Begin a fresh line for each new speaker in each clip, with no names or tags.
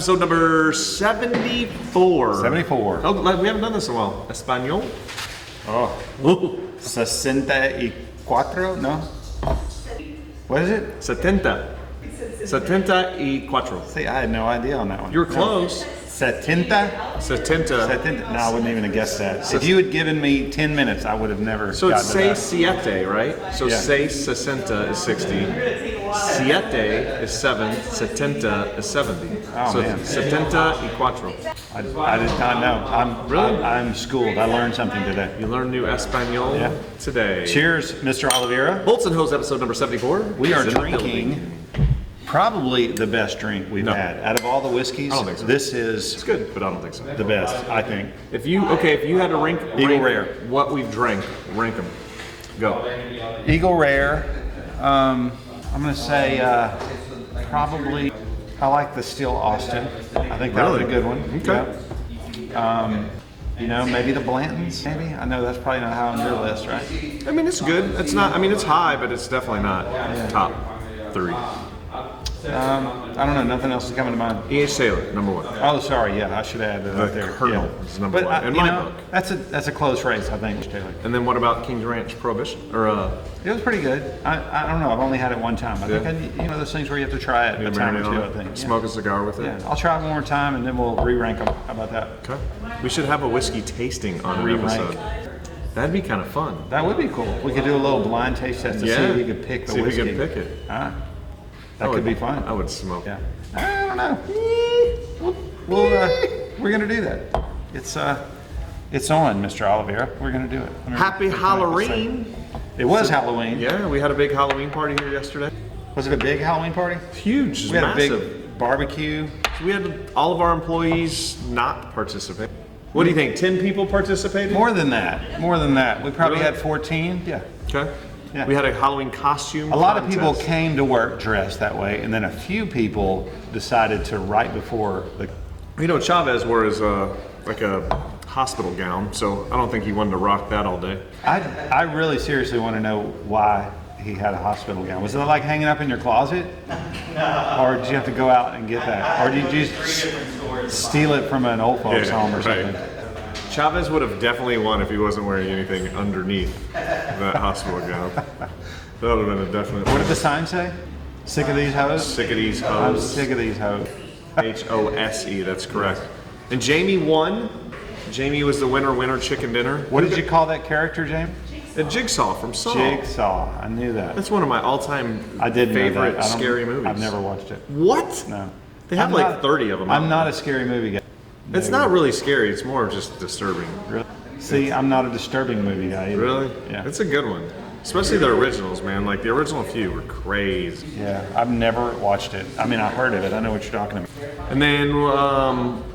Episode number 74.
74.
Oh, we haven't done this in a while. Espanol?
Oh. 64? No? What is it?
70. 74.
See, I had no idea on that one.
You were close.
70?
70.
70? No, I wouldn't even have guessed that. If you had given me 10 minutes, I would have never
So it's
gotten to
seis
that.
siete, right? So
Yeah.
seis sesenta is 60. Siete is 7. Setenta is 70.
Oh,
so
man.
74.
I did not know. I'm schooled. I learned something today.
You learned new Espanol today.
Cheers, Mr. Oliveira.
Bolts and Hose episode number 74.
We are
is in the
drinking
building.
probably the best drink we've had. Out of all the whiskeys,
I don't think so.
this
It's
is
good, but I don't think so.
the best, I think.
If you had to rank
Rare.
what we've drank, rank them. Go.
Eagle Rare. I'm going to say probably, I like the Steel Austin. I think that was a good one.
Okay.
Yeah. You know, maybe the Blantons, maybe? I know that's probably not high on your list, right?
I mean, it's good. It's not. I mean, it's high, but it's definitely not top 3.
I don't know, nothing else is coming to mind.
E.H. Taylor, number 1.
Oh, sorry, yeah, I should add that
The
up there.
Colonel
Yeah.
is number 1 in
you
my
know,
book.
That's a close race, I think, Taylor.
And then what about King's Ranch Prohibition? Or
It was pretty good. I don't know, I've only had it one time. I think, you know, those things where you have to try it a time or two, I think.
Smoke a cigar with it.
Yeah, I'll try it one more time and then we'll re-rank them. How about that?
Okay. We should have a whiskey tasting on an
Re-rank.
episode. That'd be kind of fun.
That would be cool. We could do a little blind taste test to see if you could pick the
See if
whiskey.
we could pick it.
Huh? That could be fun.
I would smoke.
Yeah. I don't know. We're gonna do that. It's on, Mr. Oliveira. We're gonna do it.
Happy Halloween.
It was Halloween.
Yeah, we had a big Halloween party here yesterday.
Was it a big Halloween party?
Huge.
We had
massive.
a big barbecue.
We had all of our employees not participate. What do you think? 10 people participated?
More than that. More than that. We probably
Really?
had 14. Yeah.
Okay.
Yeah.
We had a Halloween costume
A lot of people
contest.
came to work dressed that way, and then a few people decided to right before the.
You know, Chavez wore his like a hospital gown, so I don't think he wanted to rock that all day.
I really seriously want to know why he had a hospital gown. Was it like hanging up in your closet? No. Or did you have to go out and get that? Or did you just steal it from an old folks home or something?
Right. Chavez would have definitely won if he wasn't wearing anything underneath that hospital gown. That would have been a definite.
What did the sign say? Sick of these hoes?
Sick of these
I'm
hoes.
sick of these hoes.
H-O-S-E, that's correct. And Jamie won. Jamie was the winner chicken dinner.
What did you call that character, James?
The Jigsaw from Saw.
Jigsaw. I knew that.
That's one of my all-time
I did know
favorite
that.
scary movies.
I've never watched it.
What?
No.
They have
I'm
like
not-
30 of them.
I'm not a scary movie guy.
It's not really scary. It's more just disturbing.
Really? See, I'm not a disturbing movie guy either.
Really?
Yeah.
It's a good one. Especially the originals, man. Like the original few were crazy.
Yeah, I've never watched it. I mean, I heard of it. I know what you're talking about.
And then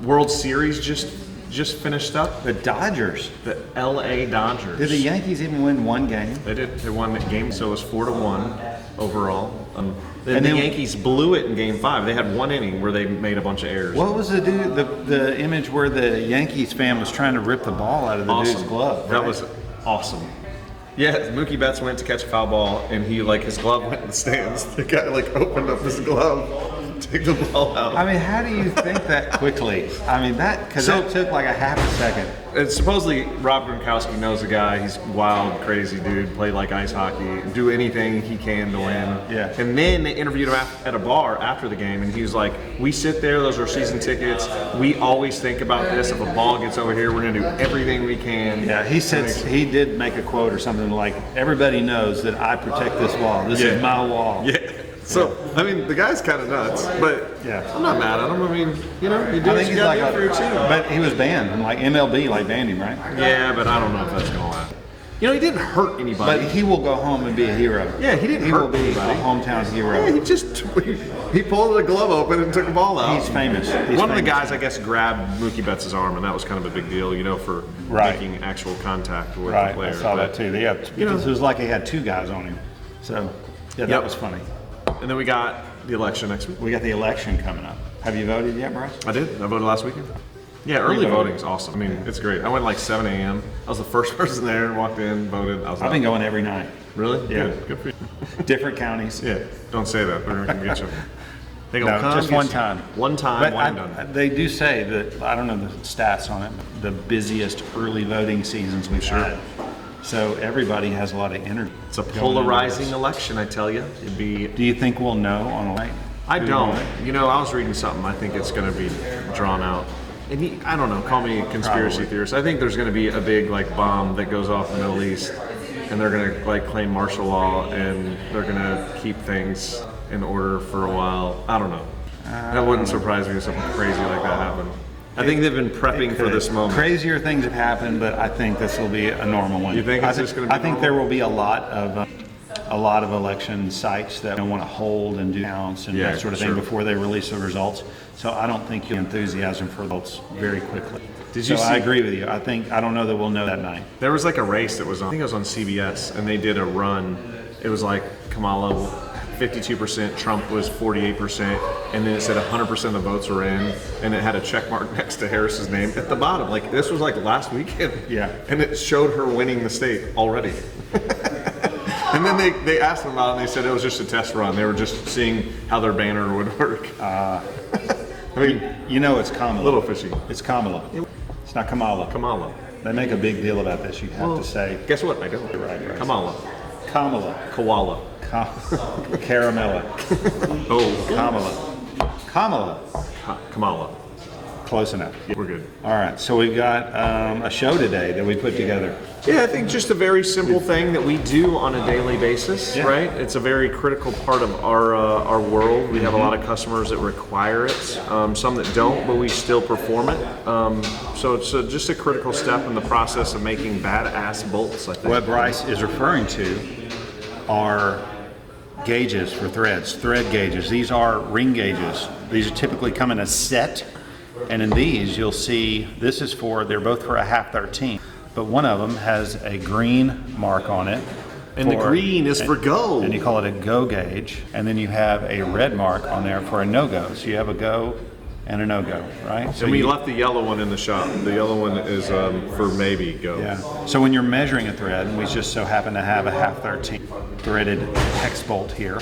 World Series just finished up.
The Dodgers.
The L.A. Dodgers.
Did the Yankees even win one game?
They did. They won the game, so it was 4-1 overall. Then
And
the
then-
Yankees blew it in Game 5. They had one inning where they made a bunch of errors.
What was the dude? The image where the Yankees fan was trying to rip the ball out of the dude's glove.
That
right?
was awesome. Yeah, Mookie Betts went to catch a foul ball, and he his glove went in the stands. The guy opened up his glove, took the ball out.
I mean, how do you think that quickly? I mean, that took like a half a second.
And supposedly Rob Gronkowski knows the guy. He's wild, crazy dude. Played like ice hockey. Do anything he can to win.
Yeah.
And then they interviewed him at a bar after the game, and he was like, "We sit there. Those are season tickets. We always think about this. If a ball gets over here, we're gonna do everything we can."
Yeah, he said he did make a quote or something like, "Everybody knows that I protect this wall. This is my wall."
Yeah. So, I mean, the guy's kind of nuts, but
Yeah.
I'm not mad at him. I mean, you know, you do
I
what
think
you
he's
gotta
like,
do for your team.
but he was banned, and like MLB banned him, right?
Yeah, but I don't know if that's gonna last. You know, he didn't hurt anybody.
But he will go home and be a hero.
Yeah, he didn't
He
hurt
will be
anybody.
a hometown hero.
Yeah, he pulled the glove open and took the ball out.
He's famous.
One of the guys, I guess, grabbed Mookie Betts' arm, and that was kind of a big deal, you know, for making actual contact with the
Right,
player.
I saw that too. Yeah,
you know,
because it was like he had two guys on him. So, yeah, that was funny.
And then we got the election next week.
We got the election coming up. Have you voted yet, Bryce?
I did. I voted last weekend. Yeah, early voting is awesome. I mean, it's great. I went like 7 a.m. I was the first person there, walked in, voted.
I've been going every night.
Really?
Yeah.
Good for you.
Different counties.
Yeah, don't say that. We're going to get you. They go,
No,
come
just
get
one
you.
time.
One time,
But
one and done.
they do say that, I don't know the stats on it, the busiest early voting seasons we've had. So everybody has a lot of energy.
It's a
going into
polarizing
this.
election, I tell you. It'd be.
Do you think we'll know on a night?
I don't. You know, I was reading something. I think it's going to be drawn out. And I don't know. Call me a conspiracy
Probably.
theorist. I think there's going to be a big like bomb that goes off in the Middle East, and they're going to like claim martial law, and they're going to keep things in order for a while. I don't know. That wouldn't surprise me if something crazy like that happened. I think they've been prepping for this moment.
Crazier things have happened, but I think this will be a normal one.
You think it's just going to be
I think
normal?
there will be a lot of election sites that want to hold and do counts and
Yeah,
that sort of
sure.
thing before they release the results. So I don't think you'll enthusiasm for results very quickly.
Did you
so I
see-
agree with you. I don't know that we'll know that night.
There was like a race that was on, I think it was on CBS, and they did a run. It was like Kamala 52%, Trump was 48%, and then it said 100% of the votes were in, and it had a check mark next to Harris's name at the bottom. Like this was like last weekend.
Yeah.
And it showed her winning the state already. And then they asked them about it, and they said it was just a test run. They were just seeing how their banner would work. I mean,
You know it's Kamala.
a little fishy.
It's Kamala. It's not Kamala.
Kamala.
They make a big deal about this. You have to say
Guess what? I don't.
right.
Kamala.
Kamala.
Koala.
Caramella.
Oh,
Kamala.
Kamala.
Close enough.
We're good.
All right. So we've got a show today that we put together.
Yeah, I think just a very simple thing that we do on a daily basis,
Yeah.
right? It's a very critical part of our world. We have a lot of customers that require it, some that don't, but we still perform it. So it's just a critical step in the process of making badass bolts, I think.
What Bryce is referring to are gauges for threads, thread gauges. These are ring gauges. These are typically come in a set, and in these you'll see they're both for a 1/2-13, but one of them has a green mark on it.
And the green is for go.
And you call it a go gauge, and then you have a red mark on there for a no-go. So you have a go and a no-go, right? So
And we
you-
left the yellow one in the shop. The yellow one is for maybe go.
Yeah. So when you're measuring a thread, and we just so happen to have a 1/2-13 threaded hex bolt here,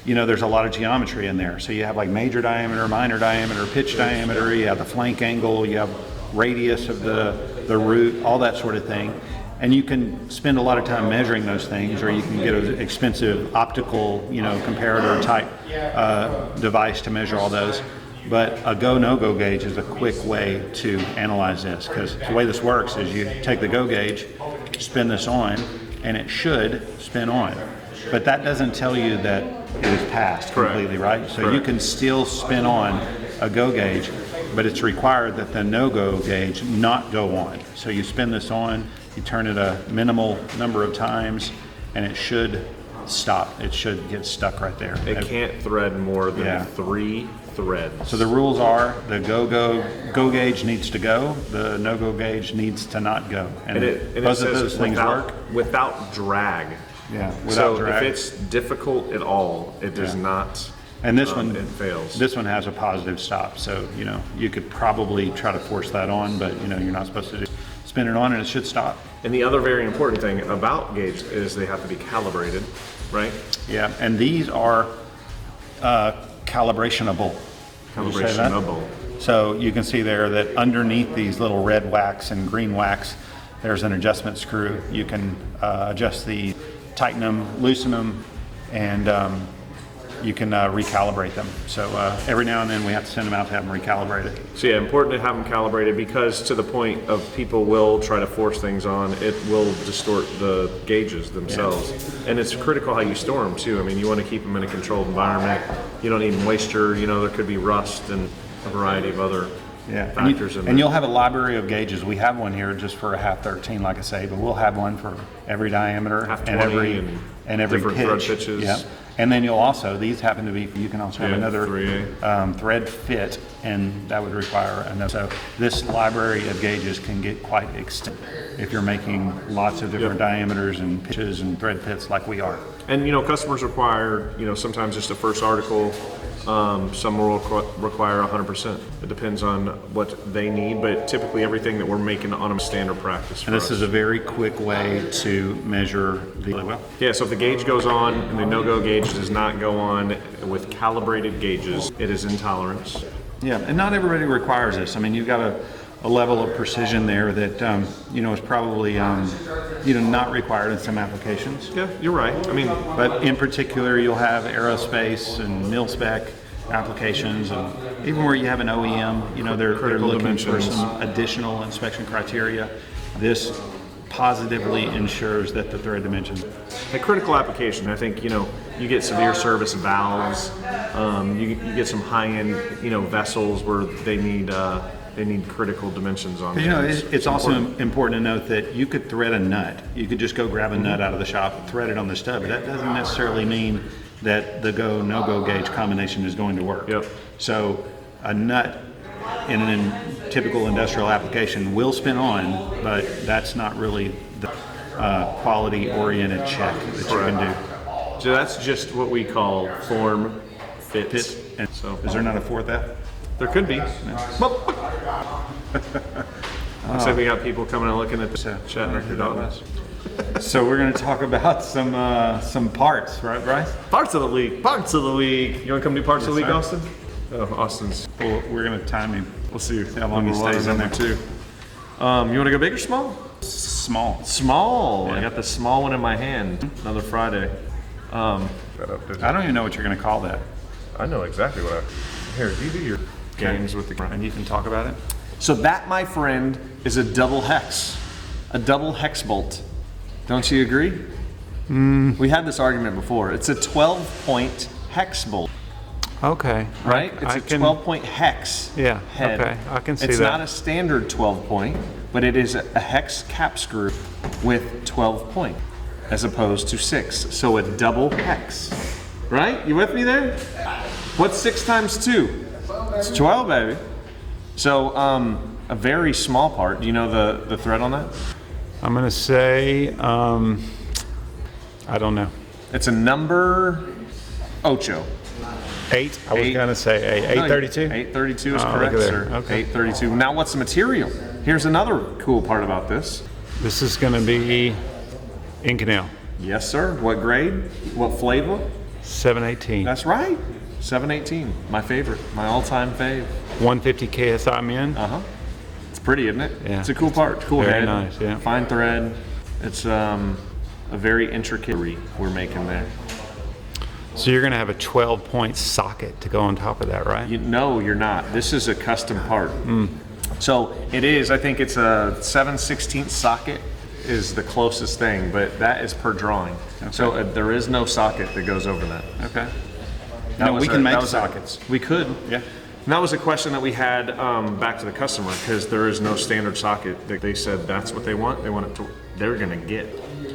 there's a lot of geometry in there. So you have like major diameter, minor diameter, pitch diameter, you have the flank angle, you have radius of the root, all that sort of thing. And you can spend a lot of time measuring those things, or you can get an expensive optical, comparator type device to measure all those. But a go no-go gauge is a quick way to analyze this, because the way this works is you take the go gauge, spin this on, and it should spin on. But that doesn't tell you that it is passed
Correct.
completely, right? So
Correct.
you can still spin on a go gauge, but it's required that the no-go gauge not go on. So you spin this on, you turn it a minimal number of times, and it should stop. It should get stuck right there.
It can't thread more than
Yeah.
3 threads.
So the rules are the go gauge needs to go, the no-go gauge needs to not go.
and it
both of
says
those things work.
without drag.
Yeah,
So
without drag.
if it's difficult at all, it does not.
And this one,
it fails.
This one has a positive stop, so you could probably try to force that on, but you're not supposed to spin it on, and it should stop.
And the other very important thing about gauge is they have to be calibrated, right?
Yeah, and these are calibrationable. Did you say that?
Calibrationable.
So you can see there that underneath these little red wax and green wax, there's an adjustment screw. You can adjust tighten them, loosen them, and you can recalibrate them. So every now and then we have to send them out to have them recalibrated.
So yeah, important to have them calibrated, because to the point of people will try to force things on, it will distort the gauges themselves. And it's critical how you store them too. I mean, you want to keep them in a controlled environment. You don't need moisture. There could be rust and a variety of other factors in there.
And you'll have a library of gauges. We have one here just for a 1/2-13, like I say, but we'll have one for every diameter and
1/2-20
every
different
pitch.
thread pitches.
Yeah. And then these happen to be, you can also have
Yeah,
another
3A.
Thread fit, and that would require another. So this library of gauges can get quite extensive if you're making lots of different diameters and pitches and thread pits like we are.
And customers require sometimes just a first article Some will require 100%. It depends on what they need, but typically everything that we're making on a standard practice.
And this is a very quick way to measure the well.
Yeah, so if the gauge goes on and the no-go gauge does not go on with calibrated gauges, it is intolerance.
Yeah, and not everybody requires this. I mean, you've got a level of precision there that is probably not required in some applications.
Yeah, you're right. I mean,
but in particular, you'll have aerospace and mil spec applications, and even where you have an OEM, they're looking for some additional inspection criteria. This positively ensures that the thread dimensions.
A critical application, I think, you get severe service valves, you get some high-end, vessels where they need critical dimensions on them.
It's also important to note that you could thread a nut. You could just go grab a nut out of the shop and thread it on the stud, but that doesn't necessarily mean that the go, no-go gauge combination is going to work.
Yep.
So a nut in a typical industrial application will spin on, but that's not really the quality-oriented check that you can do.
So that's just what we call form fits.
And so, is there not a fourth F?
There could be. Looks like we got people coming and looking at the chat.
So we're going to talk about some parts, right, Bryce?
Parts of the week. Parts of the week. You want to come do parts of the week,
sir.
Austin? Oh, Austin's.
We're going to time him.
We'll see
how long he stays in there
too. You want to go big or small?
Small.
Small.
Yeah.
I got the small one in my hand. Another Friday.
I don't even know what you're going to call that.
I know exactly what Here, you do your games with the.
And you can talk about it.
So that, my friend, is a double hex. A double hex bolt. Don't you agree? We had this argument before. It's a 12-point hex bolt.
Okay.
Right? It's a 12-point hex head.
Okay. I can see
it's
that.
It's not a standard 12-point, but it is a hex cap screw with 12-point as opposed to 6. So a double hex. Right? You with me there? What's 6 times 2? It's 12, baby. So a very small part. Do you know the thread on that?
I'm going to say, I don't know.
It's a number 8.
8. I was going to say 832.
832 is correct,
look at there.
sir.
Okay.
832. Now, what's the material? Here's another cool part about this.
This is going to be Inconel.
Yes, sir. What grade? What flavor?
718.
That's right. 718. My favorite. My all-time fave.
150 KSI min.
It's pretty, isn't it?
Yeah.
It's a cool part. Cool
Very
head.
nice, yeah.
Fine thread. It's a very intricate we're making there.
So you're going to have a 12-point socket to go on top of that, right?
No, you're not. This is a custom part. So it is. I think it's a 7/16 socket is the closest thing, but that is per drawing. Okay. So there is no socket that goes over that.
Okay. No, we can make sockets.
We could.
Yeah.
And that was a question that we had back to the customer because there is no standard socket. They said that's what they want. They want it to. They're gonna get.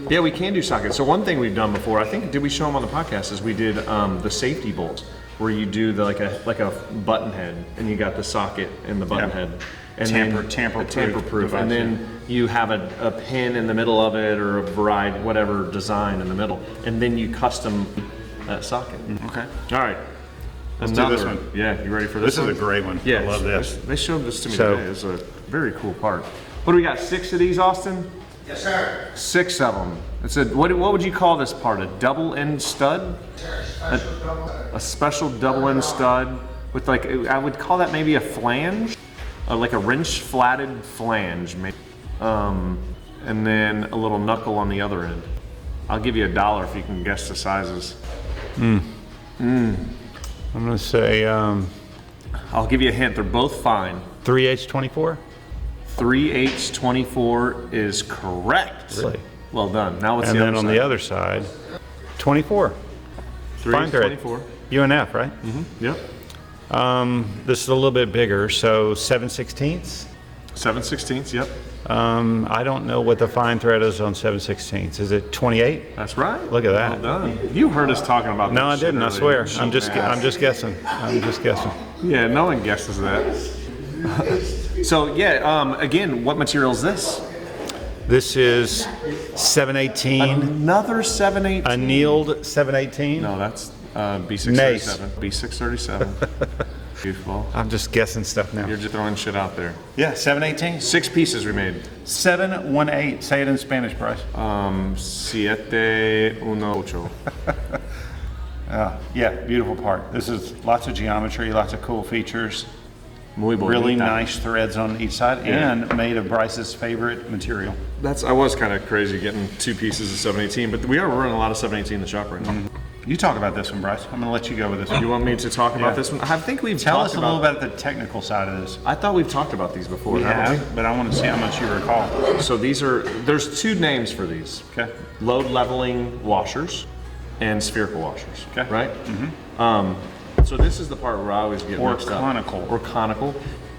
Yeah, we can do sockets. So one thing we've done before, I think, did we show them on the podcast? Is we did the safety bolts where you do like a button head and you got the socket in the button head. And tamper-proof. And then you have a pin in the middle of it or a variety, whatever design in the middle, and then you custom that socket.
Okay.
All right.
Let's do this one.
Yeah, you ready for this?
This is a great one.
Yeah,
I love this.
They showed this to me today. It's a very cool part. What do we got? 6 of these, Austin?
Yes, sir.
6 of them. It's a what would you call this part? A double end stud? A special double end stud with I would call that maybe a flange, like a wrench flatted flange, maybe. And then a little knuckle on the other end. I'll give you $1 if you can guess the sizes.
I'm going to say
I'll give you a hint. They're both fine.
3H24?
3H24 is correct.
Really?
Well done. Now what's
And
the
then
other
on
side?
the other side, 24. Fine thread.
3H24.
UNF, right?
Yep.
This is a little bit bigger, so 7/16.
7/16. Yep.
I don't know what the fine thread is on 7/16. Is it 28?
That's right.
Look at that.
Well done. You heard us talking about that.
No, I
shit
didn't. I
earlier.
swear. I'm just guessing. I'm just guessing.
Yeah, no one guesses that. So yeah, again, what material is this?
This is 7/18.
Another 7/18.
Annealed 7/18.
No, that's B637. B637. Beautiful.
I'm just guessing stuff now.
You're just throwing shit out there.
Yeah, 718.
6 pieces we made.
718. Say it in Spanish, Bryce.
718.
Yeah, beautiful part. This is lots of geometry, lots of cool features.
Muy bonita.
Really nice threads on each side, and made of Bryce's favorite material.
I was kind of crazy getting 2 pieces of 718, but we are running a lot of 718 in the shop right now.
You talk about this one, Bryce. I'm going to let you go with this one.
You want me to talk about this one? I think we've
Tell
talked
us a little about the technical side of this.
I thought we've talked about these before.
We
haven't
have, but I want to see how much you recall.
So there's 2 names for these.
Okay.
Load leveling washers and spherical washers.
Okay.
Right? So this is the part where I always get mixed up. Or conical.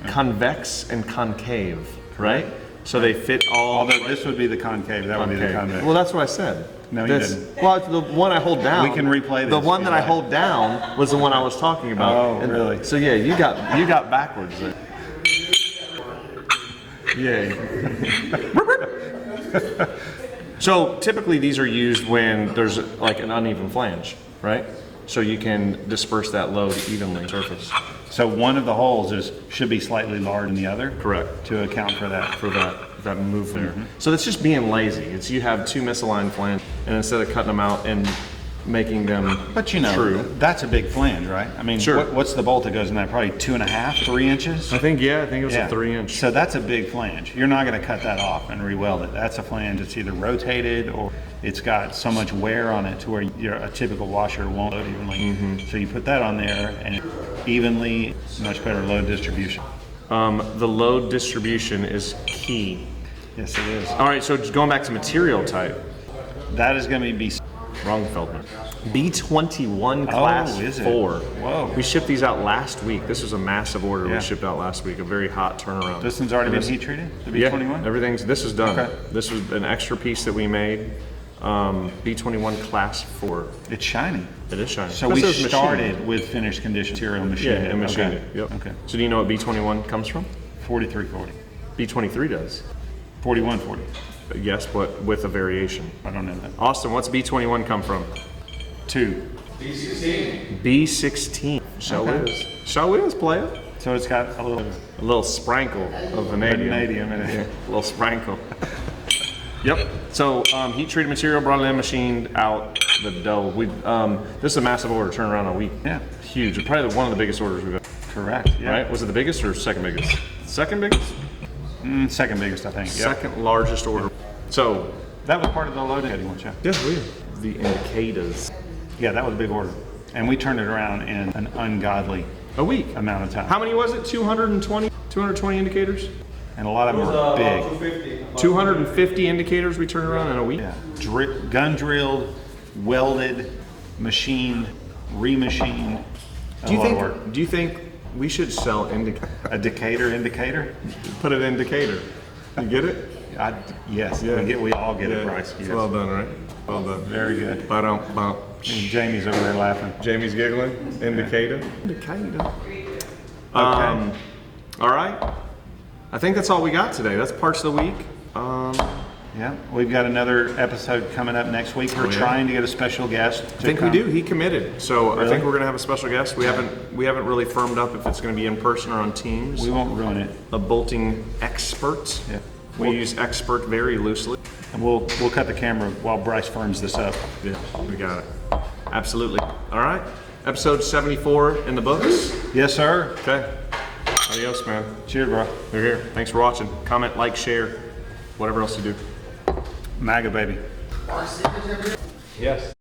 Convex and concave, right? So they fit all.
Although this would be the concave, that would be the convex.
Well, that's what I said.
No, you didn't.
Well, the one I hold down.
We can replay this.
The one that I hold down was the one I was talking about.
Oh, really?
So yeah, you got backwards there. Yeah. So typically these are used when there's like an uneven flange, right? So you can disperse that load evenly on the surface.
So one of the holes should be slightly larger than the other.
Correct.
To account for that.
That move there. So that's just being lazy. It's you have 2 misaligned flanges, and instead of cutting them out and making them
But you know,
true.
that's a big flange, right? I mean,
Sure.
what's the bolt that goes in that? Probably 2.5, 3 inches?
I think it was a 3-inch.
So that's a big flange. You're not going to cut that off and re-weld it. That's a flange that's either rotated or it's got so much wear on it to where a typical washer won't load evenly. So you put that on there and evenly, much better load distribution.
The load distribution is key.
Yes, it is.
All right, so just going back to material type.
That is going to be
Wrong, Feldman. B21 class
is it?
4.
Whoa.
We shipped these out last week. This was a massive order
Yeah.
we shipped out last week. A very hot turnaround.
This one's already been heat treated? The B21?
Yeah, this is done.
Okay.
This was an extra piece that we made. B21 class 4.
It's shiny.
It is shiny.
So
That
we
says machined.
started with finished condition material machine.
Yeah, and machined it. Yep.
Okay.
So do you know what B21 comes from?
4340.
B23 does.
4140.
Yes, but with a variation.
I don't know that.
Austin, what's B21 come from?
2.
B16. So is. So is, player.
So it's got a
little sprinkle of vanadium.
vanadium in it.
Yeah, a little sprinkle. Yep. So heat treated material brought in, machined out the dough. This is a massive order, turned around in a week.
Yeah.
Huge. Probably one of the biggest orders we've had.
Correct. Yeah.
Right? Was it the biggest or second biggest? Second biggest?
Second biggest, I think. Yep.
Second largest order. So
That was part of the loading, weren't you?
yes, the indicators.
Yeah, that was a big order. And we turned it around in an ungodly
A week.
amount of time.
How many was it? 220 indicators?
And a lot of them were big.
250 indicators we turned around in a week?
Yeah. Gun drilled, welded, machined, remachined.
Do you think we should sell indicators?
A indicator?
Put it in Decatur. You get it?
Yes.
Yeah.
We all get it, Bryce.
It's
Yes.
well done, right? Well done.
Very good.
Ba-dum, bum.
And Jamie's over there laughing.
Jamie's giggling. Indicator. Indicator.
Okay.
All right. I think that's all we got today. That's parts of the week.
Yeah, we've got another episode coming up next week. We're
yeah.
trying to get a special guest.
I think we do. He committed. So I
Really?
think we're going to have a special guest. We haven't really firmed up if it's going to be in person or on Teams.
We won't ruin it.
A bolting expert.
Yeah.
We use expert very loosely.
And we'll cut the camera while Bryce firms this up.
Yeah, we got it. Absolutely. All right. Episode 74 in the books.
Yes, sir.
Okay. Adios, man.
Cheers, bro.
We're here. Thanks for watching. Comment, like, share, whatever else you do.
MAGA, baby.
Yes.